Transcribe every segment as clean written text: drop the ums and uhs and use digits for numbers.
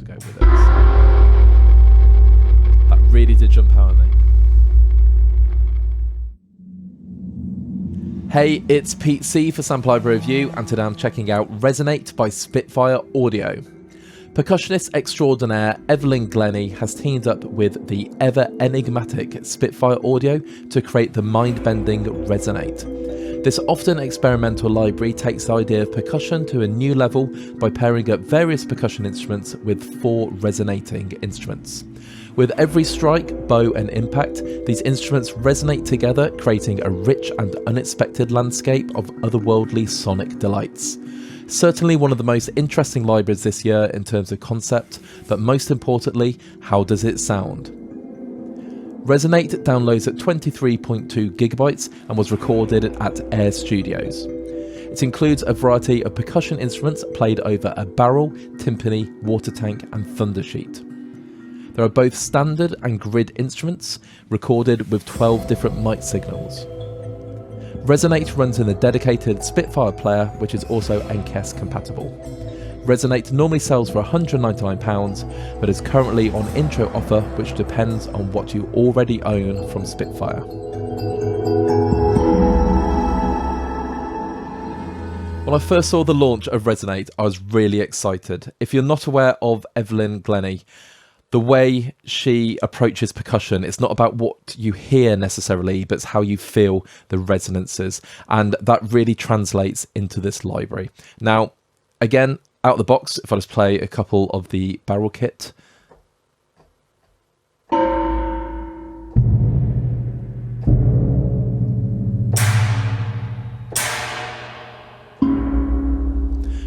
to go with it. That really did jump out at me. Hey, it's Pete C for Sample Library Review, and today I'm checking out Resonate by Spitfire Audio. Percussionist extraordinaire Evelyn Glennie has teamed up with the ever-enigmatic Spitfire Audio to create the mind-bending Resonate. This often experimental library takes the idea of percussion to a new level by pairing up various percussion instruments with 4 resonating instruments. With every strike, bow and impact, these instruments resonate together, creating a rich and unexpected landscape of otherworldly sonic delights. Certainly one of the most interesting libraries this year in terms of concept, but most importantly, how does it sound? Resonate downloads at 23.2 gigabytes and was recorded at Air Studios. It includes a variety of percussion instruments played over a barrel, timpani, water tank and thunder sheet. There are both standard and grid instruments, recorded with 12 different mic signals. Resonate runs in a dedicated Spitfire player, which is also NCS compatible. Resonate normally sells for £199, but is currently on intro offer, which depends on what you already own from Spitfire. When I first saw the launch of Resonate, I was really excited. If you're not aware of Evelyn Glennie, the way she approaches percussion, it's not about what you hear necessarily, but it's how you feel the resonances. And that really translates into this library. Now, again, out of the box, if I just play a couple of the barrel kit.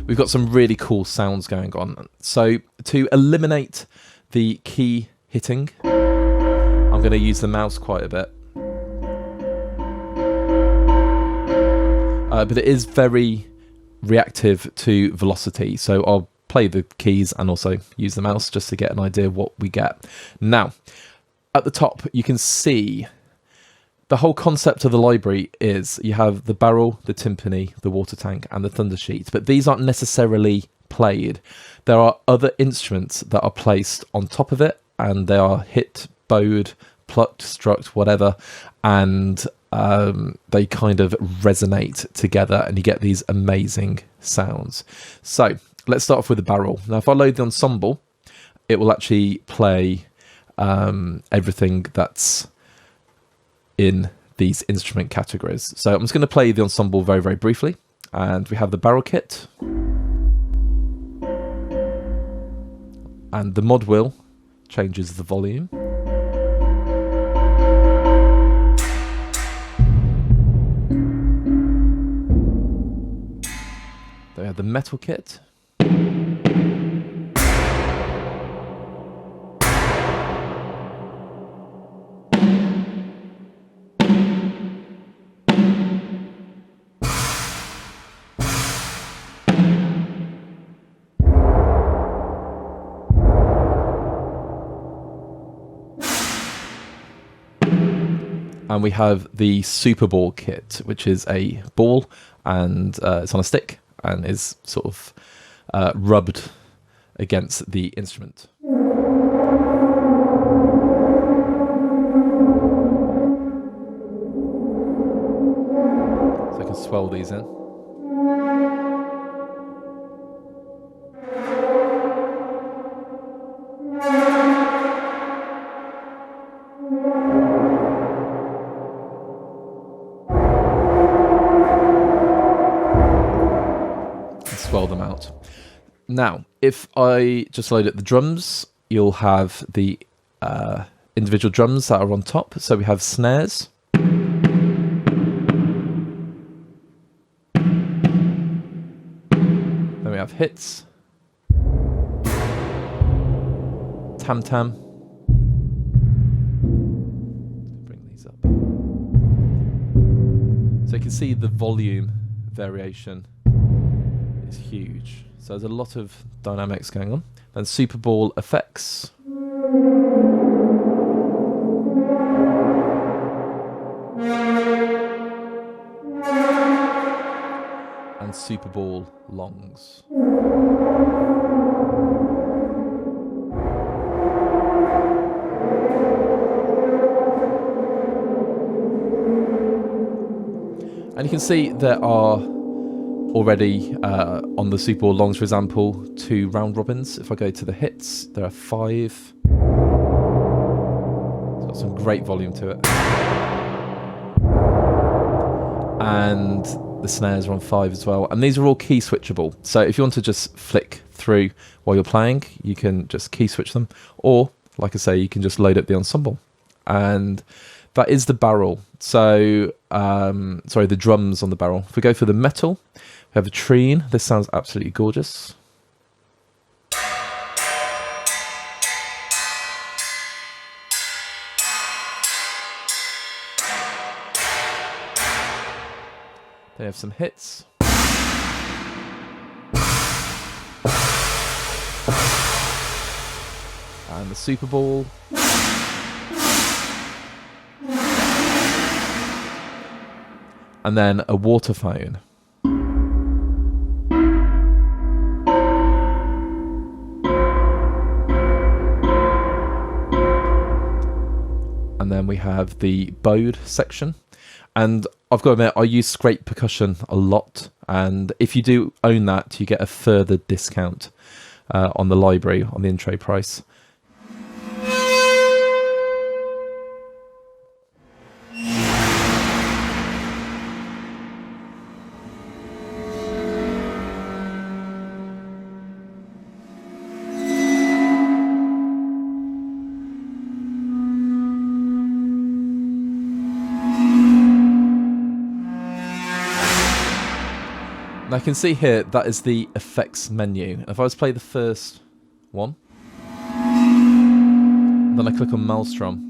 We've got some really cool sounds going on. So to eliminate the key hitting, I'm going to use the mouse quite a bit. But it is very reactive to velocity, so I'll play the keys and also use the mouse just to get an idea of what we get. Now, at the top, you can see the whole concept of the library is you have the barrel, the timpani, the water tank, and the thunder sheet, but these aren't necessarily played. There are other instruments that are placed on top of it, and they are hit, bowed, plucked, struck, whatever, and they kind of resonate together and you get these amazing sounds. So let's start off with the barrel. Now if I load the ensemble, it will actually play everything that's in these instrument categories. So I'm just going to play the ensemble very, very briefly. And we have the barrel kit. And the mod wheel changes the volume. Then we have the metal kit. And we have the Super Ball kit, which is a ball and it's on a stick and is sort of rubbed against the instrument. So I can swell these in. Swell them out. Now, if I just load up the drums, you'll have the individual drums that are on top. So we have snares. Then we have hits. Tam-tam. Bring these up. So you can see the volume variation is huge. So there's a lot of dynamics going on. Then Super Ball effects. And Super Ball longs. And you can see there are already on the Super Bowl Longs, for example, 2 round robins. If I go to the hits, there are 5. It's got some great volume to it. And the snares are on 5 as well. And these are all key switchable. So if you want to just flick through while you're playing, you can just key switch them. Or, like I say, you can just load up the ensemble. And that is the barrel. So, sorry, the drums on the barrel. If we go for the metal, we have a trine. This sounds absolutely gorgeous. They have some hits. And the Super Bowl. And then a waterphone. And then we have the bowed section. And I've got to admit, I use Scrape Percussion a lot. And if you do own that, you get a further discount on the library, on the intro price. I can see here that is the effects menu. If I was to play the first one, then I click on Maelstrom,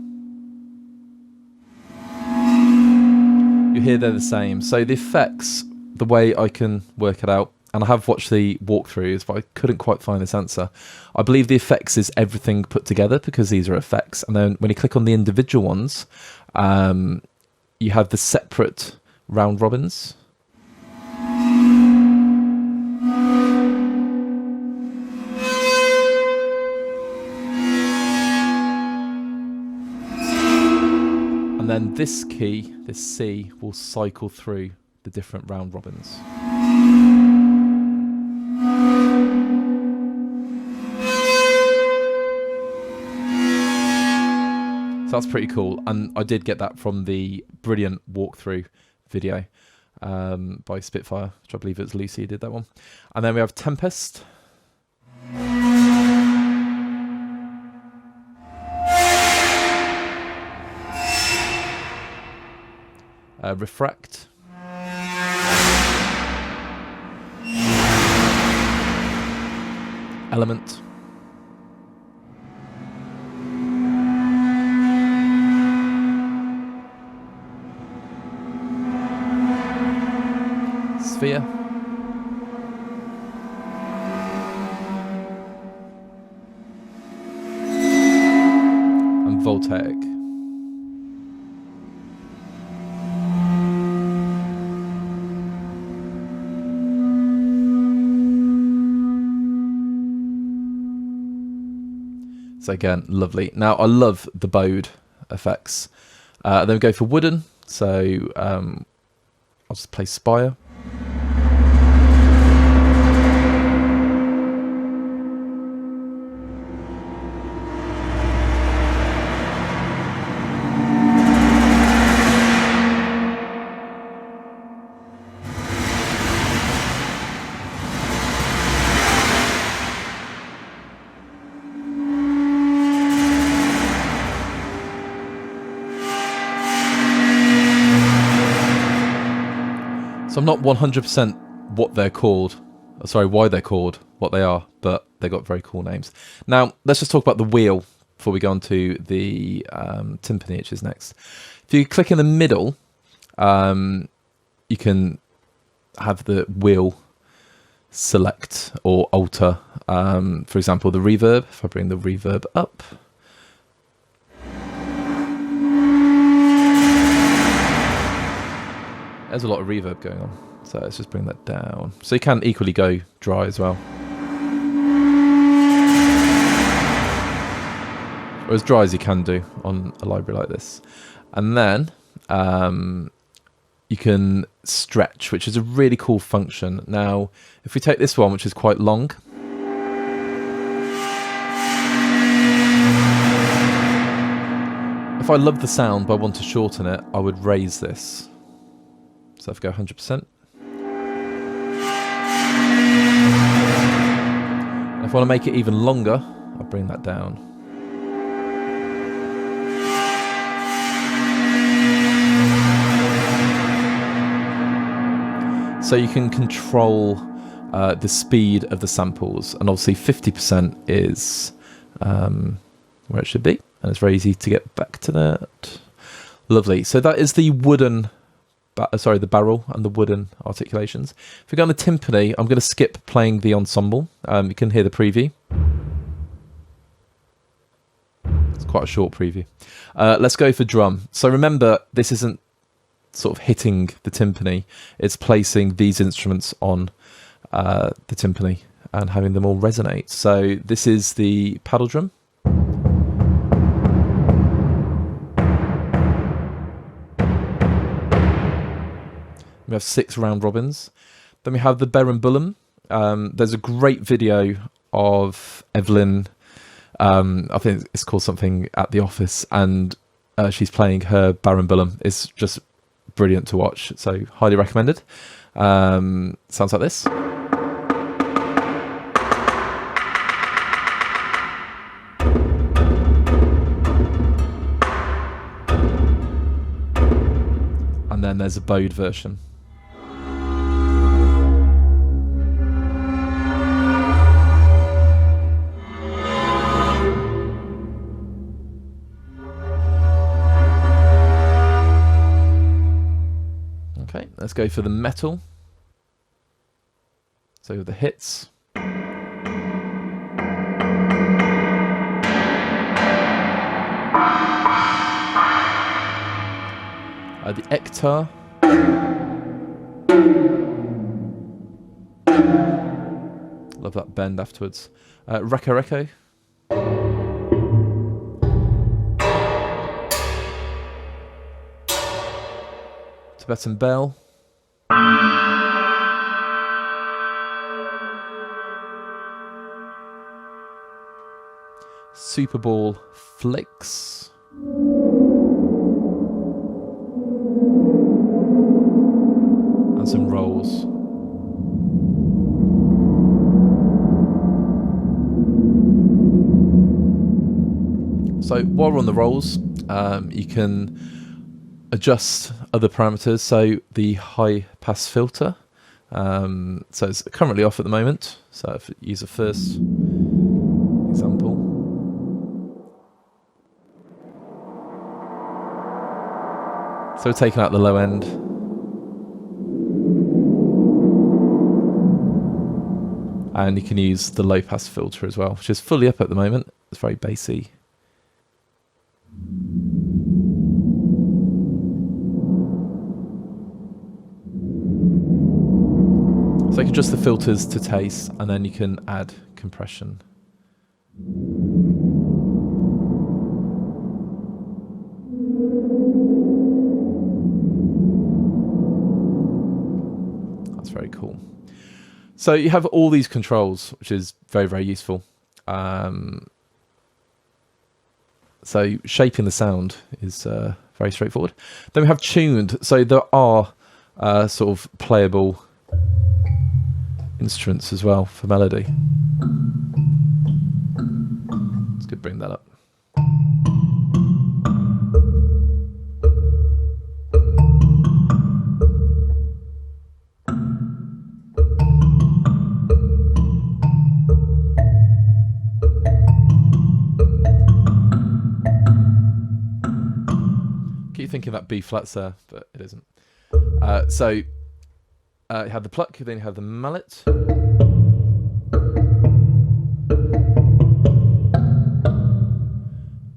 you hear they're the same. So the effects, the way I can work it out, and I have watched the walkthroughs, but I couldn't quite find this answer. I believe the effects is everything put together because these are effects. And then when you click on the individual ones, you have the separate round robins. And then this key, this C, will cycle through the different round robins. So that's pretty cool. And I did get that from the brilliant walkthrough video by Spitfire, which I believe it was Lucy who did that one. And then we have Tempest. Refract. Element. Sphere. And voltaic. So again, lovely. Now I love the bowed effects. Then we go for wooden. So I'll just play Spire. So I'm not 100% what they're called, sorry, why they're called what they are, but they got very cool names. Now, let's just talk about the wheel before we go on to the timpani, which is next. If you click in the middle, you can have the wheel select or alter, for example, the reverb. If I bring the reverb up, there's a lot of reverb going on, so let's just bring that down. So you can equally go dry as well, or as dry as you can do on a library like this. And then you can stretch, which is a really cool function. Now, if we take this one, which is quite long, if I love the sound but I want to shorten it, I would raise this. So if I go 100%. And if I want to make it even longer, I'll bring that down. So you can control the speed of the samples, and obviously 50% is where it should be, and it's very easy to get back to that. Lovely. So that is the wooden, the barrel and the wooden articulations. If we go on the timpani, I'm going to skip playing the ensemble. You can hear the preview. It's quite a short preview. Let's go for drum. So remember, this isn't sort of hitting the timpani, it's placing these instruments on the timpani and having them all resonate. So this is the paddle drum. We have 6 round robins. Then we have the berenbulum. There's a great video of Evelyn, I think it's called something at the office, and she's playing her berenbulum. It's just brilliant to watch, so highly recommended. Sounds like this. And then there's a bowed version. Okay, let's go for the metal. So the hits. The Ektar. Love that bend afterwards. Reko. Tibetan bell. Super Ball flicks. And some rolls. So while we're on the rolls, you can adjust other parameters. So the high pass filter, so it's currently off at the moment. So if you use a first example. So we're taking out the low end. And you can use the low pass filter as well, which is fully up at the moment. It's very bassy. So you can adjust the filters to taste, and then you can add compression. That's very cool. So you have all these controls, which is very, very useful. So shaping the sound is very straightforward. Then we have tuned. So there are sort of playable instruments as well for melody. Let's go bring that up. Keep thinking that B flat's there, but it isn't. So you have the pluck, then you have the mallet.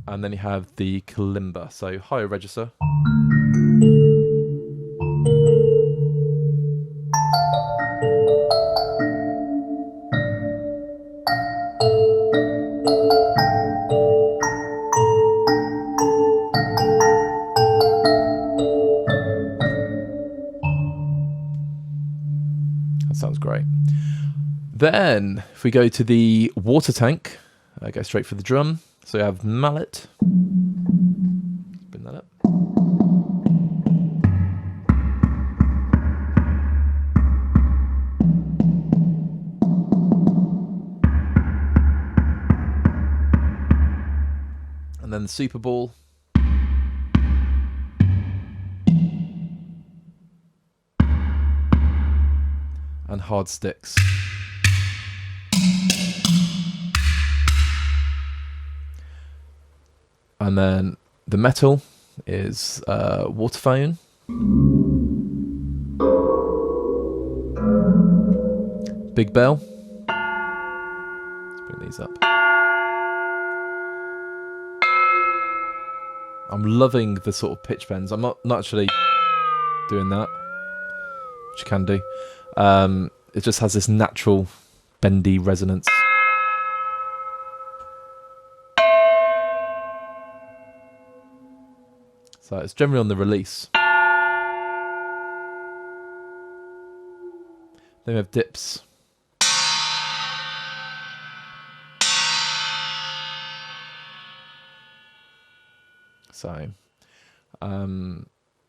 And then you have the kalimba, so higher register. Then, if we go to the water tank, go straight for the drum. So we have mallet. Bring that up. And then the super ball. And hard sticks. And then the metal is waterphone. Big bell. Let's bring these up. I'm loving the sort of pitch bends. I'm not actually doing that, which you can do. It just has this natural bendy resonance. So it's generally on the release. Then we have dips. So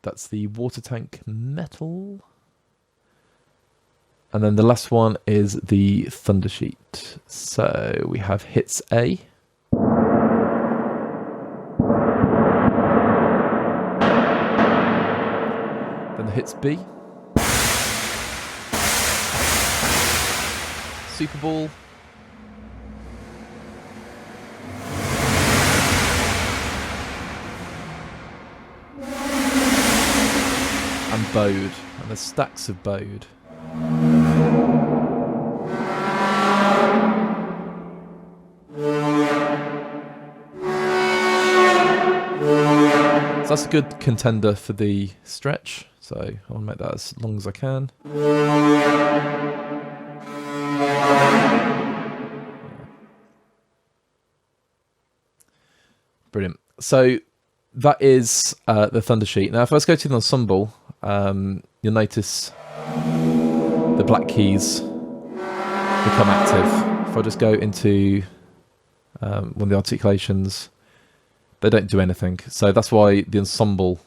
that's the water tank metal. And then the last one is the thunder sheet. So we have hits A. Then the hits B. Super ball. And bowed. And there's stacks of bowed. So that's a good contender for the stretch. So I want to make that as long as I can. Brilliant. So that is the thunder sheet. Now if I just go to the ensemble, you'll notice the black keys become active. If I just go into one of the articulations, they don't do anything. So that's why the ensemble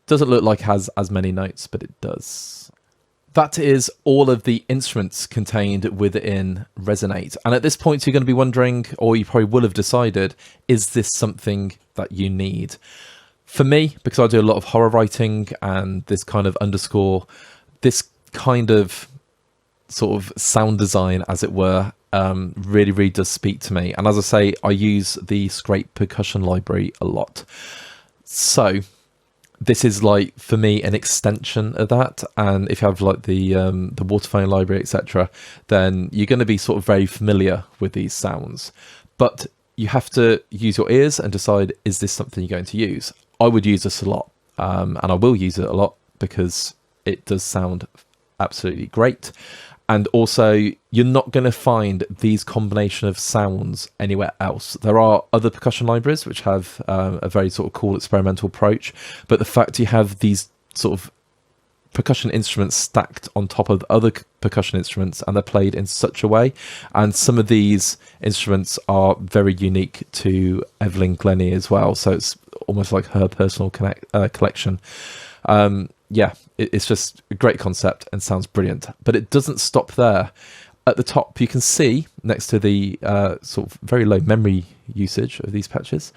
doesn't look like it has as many notes, but it does. That is all of the instruments contained within Resonate. And at this point, you're going to be wondering, or you probably will have decided, is this something that you need? For me, because I do a lot of horror writing and this kind of underscore, this kind of sort of sound design, as it were, really, really does speak to me. And as I say, I use the Scrape Percussion library a lot. So this is like, for me, an extension of that. And if you have like the Waterphone library, etc., then you're going to be sort of very familiar with these sounds. But you have to use your ears and decide, is this something you're going to use? I would use this a lot, and I will use it a lot because it does sound absolutely great. And also, you're not going to find these combination of sounds anywhere else. There are other percussion libraries which have a very sort of cool experimental approach, but the fact you have these sort of percussion instruments stacked on top of other percussion instruments, and they're played in such a way, and some of these instruments are very unique to Evelyn Glennie as well, so it's almost like her personal collection. Yeah, it's just a great concept and sounds brilliant, but it doesn't stop there. At the top, you can see next to the sort of very low memory usage of these patches,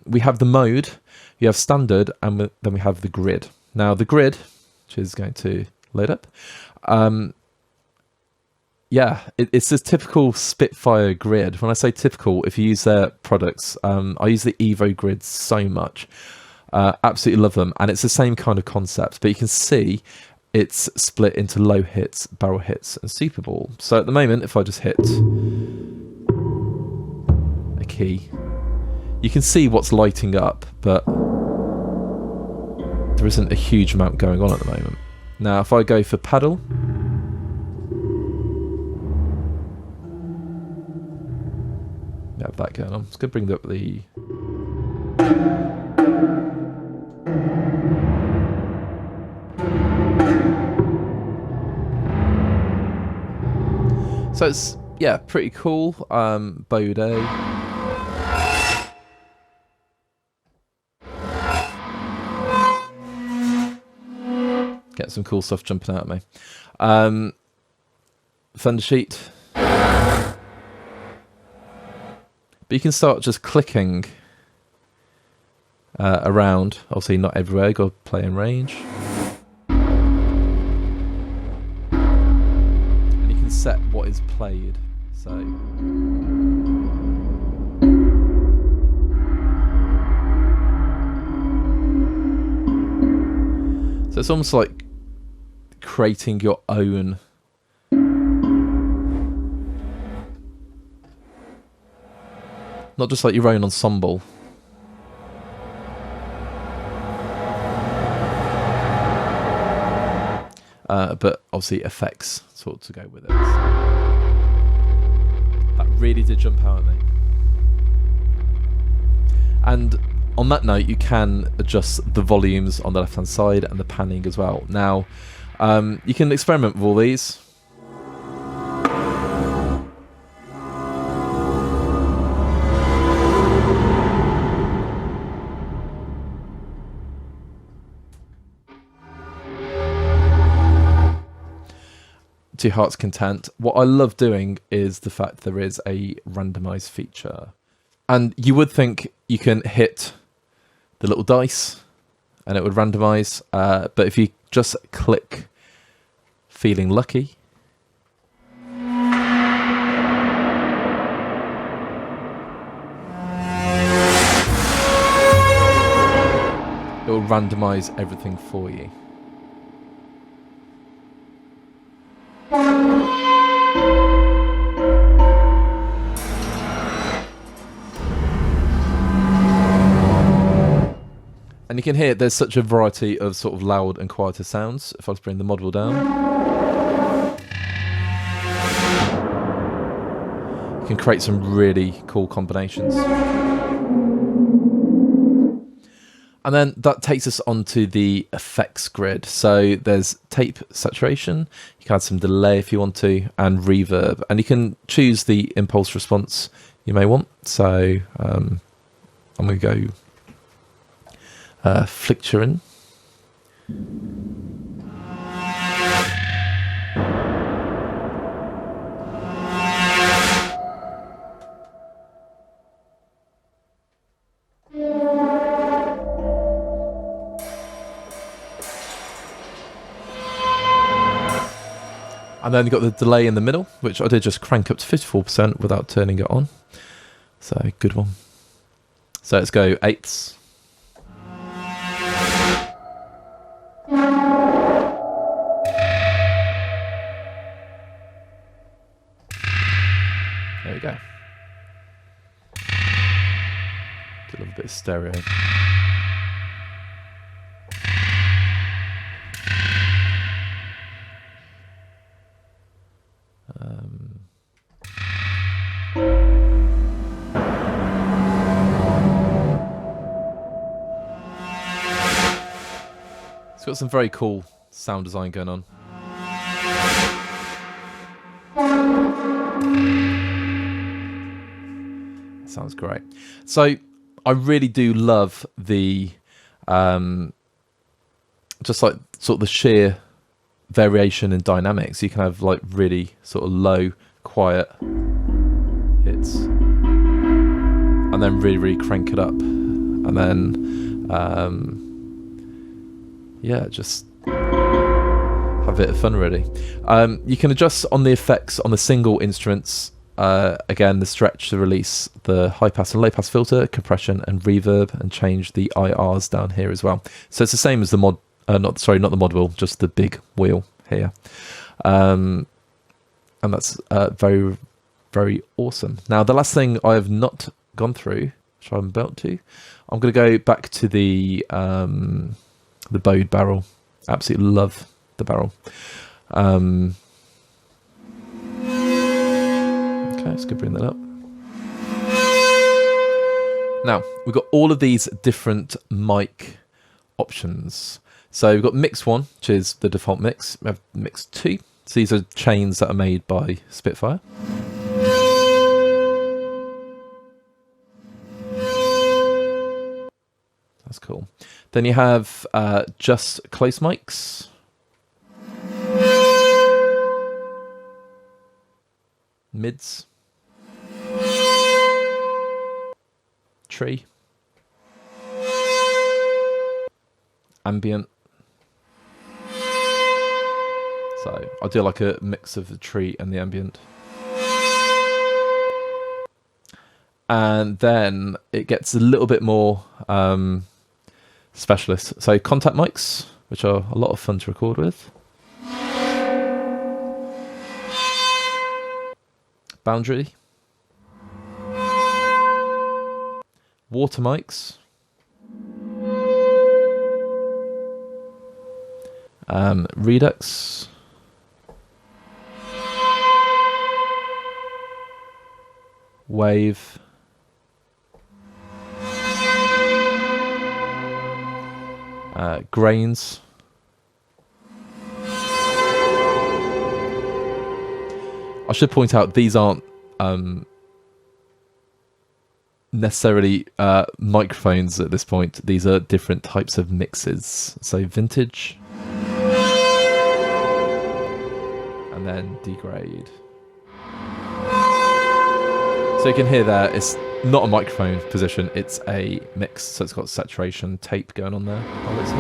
we have the mode, you have standard, and then we have the grid. Now the grid, which is going to load up, yeah, it's this typical Spitfire grid. When I say typical, if you use their products, I use the Evo grid so much. Absolutely love them, and it's the same kind of concept, but you can see it's split into low hits, barrel hits, and super ball. So at the moment, if I just hit a key, you can see what's lighting up, but there isn't a huge amount going on at the moment. Now if I go for paddle, you have that going on. It's going to bring up the So it's, yeah, pretty cool. Bode. Get some cool stuff jumping out at me. Thunder sheet. But you can start just clicking around. Obviously not everywhere, got to play in range. And you can set what is played. So it's almost like creating your own not just like your own ensemble. But obviously effects sort of to go with it. That really did jump out at me. And on that note, you can adjust the volumes on the left hand side and the panning as well. Now, you can experiment with all these. To your heart's content. What I love doing is the fact there is a randomize feature. And you would think you can hit the little dice and it would randomize, but if you just click feeling lucky, it will randomize everything for you. And you can hear there's such a variety of sort of loud and quieter sounds. If I just bring the model down, you can create some really cool combinations. And then that takes us onto the effects grid. So there's tape saturation, you can add some delay if you want to, and reverb. And you can choose the impulse response you may want. So I'm going to go Flicturin. And then you've got the delay in the middle, which I did just crank up to 54% without turning it on. So, good one. So let's go eighths. There we go. Do a little bit of stereo. It's got some very cool sound design going on. Sounds great. So I really do love the just like sort of the sheer variation in dynamics. You can have like really sort of low, quiet hits, and then really crank it up, and then yeah, just have a bit of fun really. You can adjust on the effects on the single instruments. Again, the stretch to release the high pass and low pass filter, compression and reverb, and change the IRs down here as well. So it's the same as the mod, not the mod wheel, just the big wheel here. And that's very, very awesome. Now, the last thing I have not gone through, which I'm about to, I'm going to go back to the bowed barrel. Absolutely love the barrel. Okay, let's go bring that up. Now, we've got all of these different mic options. So we've got mix 1, which is the default mix. We have mix 2, So these are chains that are made by Spitfire. That's cool. Then you have just close mics. Mids. Tree. Ambient. So I'll do like a mix of the tree and the ambient. And then it gets a little bit more specialist. So contact mics, which are a lot of fun to record with. Boundary. Water mics. Redux. Wave. Grains. I should point out these aren't necessarily microphones at this point. These are different types of mixes. So vintage. And then degrade. So you can hear there, it's not a microphone position, it's a mix. So it's got saturation tape going on there. By the looks of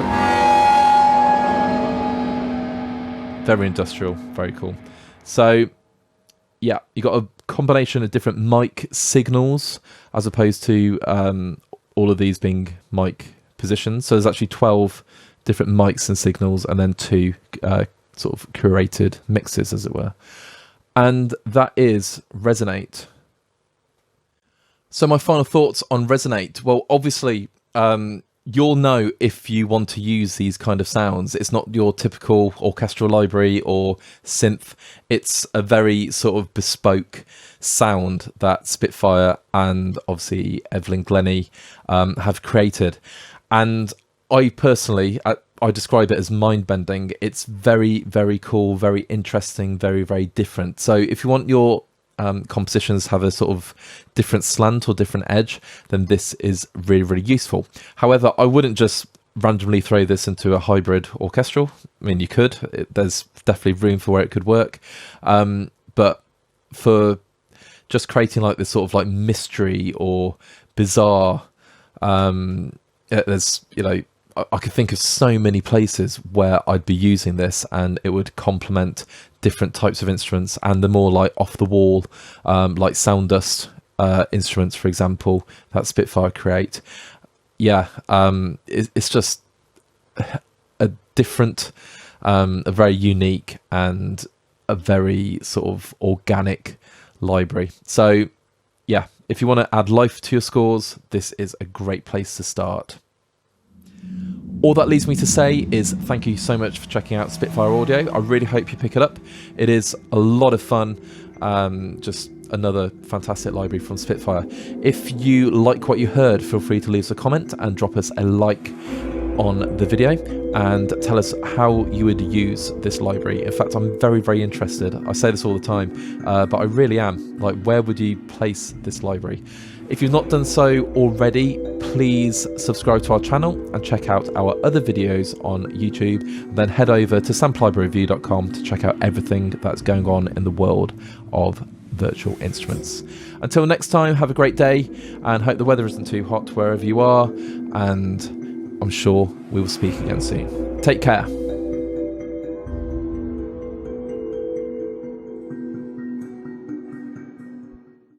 it. Very industrial, very cool. So yeah, you got a combination of different mic signals as opposed to all of these being mic positions. So there's actually 12 different mics and signals, and then 2 sort of curated mixes, as it were. And that is Resonate. So my final thoughts on Resonate. Well, obviously, you'll know if you want to use these kind of sounds. It's not your typical orchestral library or synth. It's a very sort of bespoke sound that Spitfire and obviously Evelyn Glennie have created. And I personally, I describe it as mind-bending. It's very, very cool, very interesting, very, very different. So if you want your compositions have a sort of different slant or different edge, then this is really, really useful. However, I wouldn't just randomly throw this into a hybrid orchestral. I mean, you could. There's definitely room for where it could work. But for just creating like this sort of like mystery or bizarre, there's, you know, I could think of so many places where I'd be using this and it would complement different types of instruments, and the more like off the wall, like sound dust instruments, for example, that Spitfire create. Yeah, it's just a different, a very unique and a very sort of organic library. So yeah, if you want to add life to your scores, this is a great place to start. All that leaves me to say is thank you so much for checking out Spitfire Audio. I really hope you pick it up. It is a lot of fun. Just another fantastic library from Spitfire. If you like what you heard, feel free to leave us a comment and drop us a like on the video and tell us how you would use this library. In fact, I'm very, very interested. I say this all the time, but I really am. Like, where would you place this library? If you've not done so already, please subscribe to our channel and check out our other videos on YouTube. Then head over to sampleReview.com to check out everything that's going on in the world of virtual instruments. Until next time, have a great day and hope the weather isn't too hot wherever you are. And I'm sure we will speak again soon. Take care.